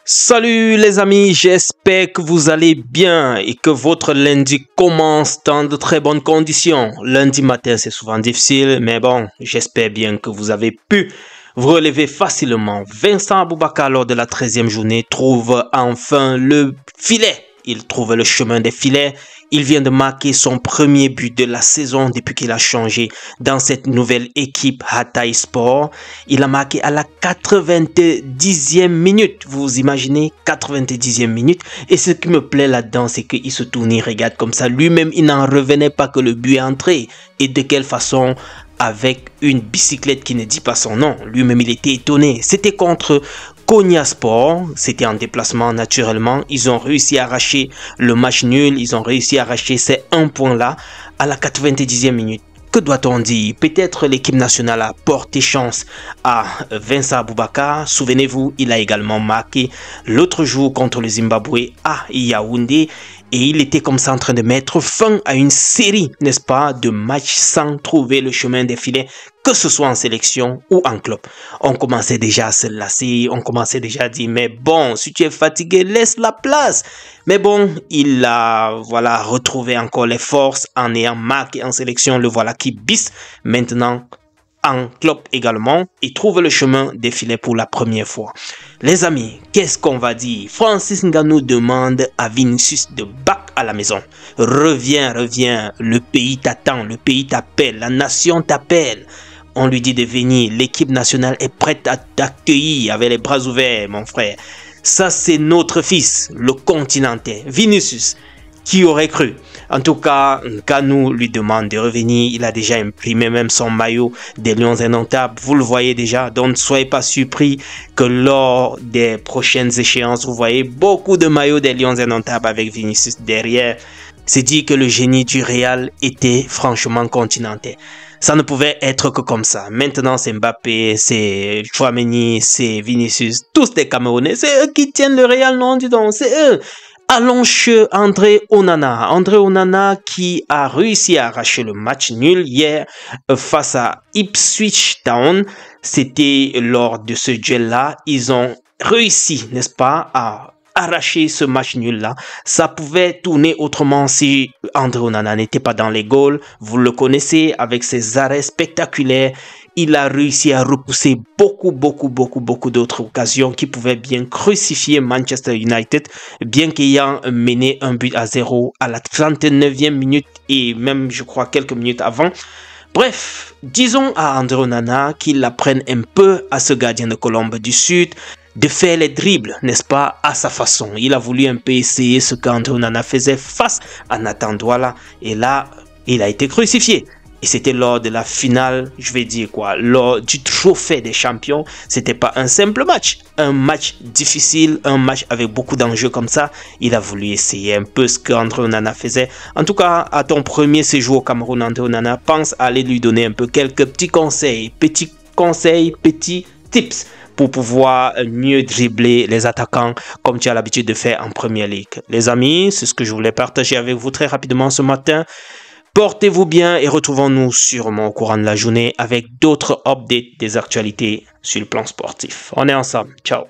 Salut les amis, j'espère que vous allez bien et que votre lundi commence dans de très bonnes conditions. Lundi matin, c'est souvent difficile, mais bon, j'espère bien que vous avez pu vous relever facilement. Vincent Aboubakar, lors de la 13e journée, trouve enfin le filet. Il trouve le chemin des filets. Il vient de marquer son premier but de la saison depuis qu'il a changé dans cette nouvelle équipe Hatay Sport. Il a marqué à la 90e minute. Vous imaginez, 90e minute. Et ce qui me plaît là-dedans, c'est qu'il se tourne, il regarde comme ça. Lui-même, il n'en revenait pas que le but est entré. Et de quelle façon? Avec une bicyclette qui ne dit pas son nom. Lui-même, il était étonné. C'était contre Konya Sport, c'était en déplacement naturellement. Ils ont réussi à arracher le match nul. Ils ont réussi à arracher ces 1 point-là à la 90e minute. Que doit-on dire? Peut-être l'équipe nationale a porté chance à Vincent Aboubakar. Souvenez-vous, il a également marqué l'autre jour contre le Zimbabwe à Yaoundé. Et il était comme ça en train de mettre fin à une série, n'est-ce pas, de matchs sans trouver le chemin des filets, que ce soit en sélection ou en club. On commençait déjà à se lasser, on commençait déjà à dire, mais bon, si tu es fatigué, laisse la place. Mais bon, il a, voilà, retrouvé encore les forces en ayant marqué en sélection, le voilà qui bis maintenant en club également. Il trouve le chemin des filets pour la première fois. Les amis, qu'est-ce qu'on va dire? Francis Ngannou demande à Vinicius de back à la maison. Reviens, reviens, le pays t'attend, le pays t'appelle, la nation t'appelle. On lui dit de venir, l'équipe nationale est prête à t'accueillir avec les bras ouverts, mon frère. Ça, c'est notre fils, le continental, Vinicius. Qui aurait cru? En tout cas, Ngannou lui demande de revenir. Il a déjà imprimé même son maillot des Lions Indomptables. Vous le voyez déjà. Donc, ne soyez pas surpris que lors des prochaines échéances, vous voyez beaucoup de maillots des Lions Indomptables avec Vinicius derrière. C'est dit que le génie du Real était franchement continental. Ça ne pouvait être que comme ça. Maintenant, c'est Mbappé, c'est Tchouaméni, c'est Vinicius. Tous des Camerounais. C'est eux qui tiennent le Real, non, dis donc. C'est eux. Allons chez André Onana. André Onana qui a réussi à arracher le match nul hier face à Ipswich Town. C'était lors de ce duel-là. Ils ont réussi, n'est-ce pas, à arracher ce match nul-là. Ça pouvait tourner autrement si André Onana n'était pas dans les goals. Vous le connaissez avec ses arrêts spectaculaires. Il a réussi à repousser beaucoup d'autres occasions qui pouvaient bien crucifier Manchester United, bien qu'ayant mené 1-0 à la 39e minute et même, je crois, quelques minutes avant. Bref, disons à André Onana qu'il apprenne un peu à ce gardien de Colombe du Sud de faire les dribbles, n'est-ce pas, à sa façon. Il a voulu un peu essayer ce qu'André Onana faisait face à Nathan Douala et là, il a été crucifié. Et c'était lors de la finale, je vais dire quoi, lors du trophée des champions. C'était pas un simple match. Un match difficile, un match avec beaucoup d'enjeux comme ça. Il a voulu essayer un peu ce qu'André Onana faisait. En tout cas, à ton premier séjour au Cameroun, André Onana, pense à aller lui donner un peu quelques petits conseils, petits tips pour pouvoir mieux dribbler les attaquants comme tu as l'habitude de faire en Premier League. Les amis, c'est ce que je voulais partager avec vous très rapidement ce matin. Portez-vous bien et retrouvons-nous sûrement au courant de la journée avec d'autres updates des actualités sur le plan sportif. On est ensemble. Ciao.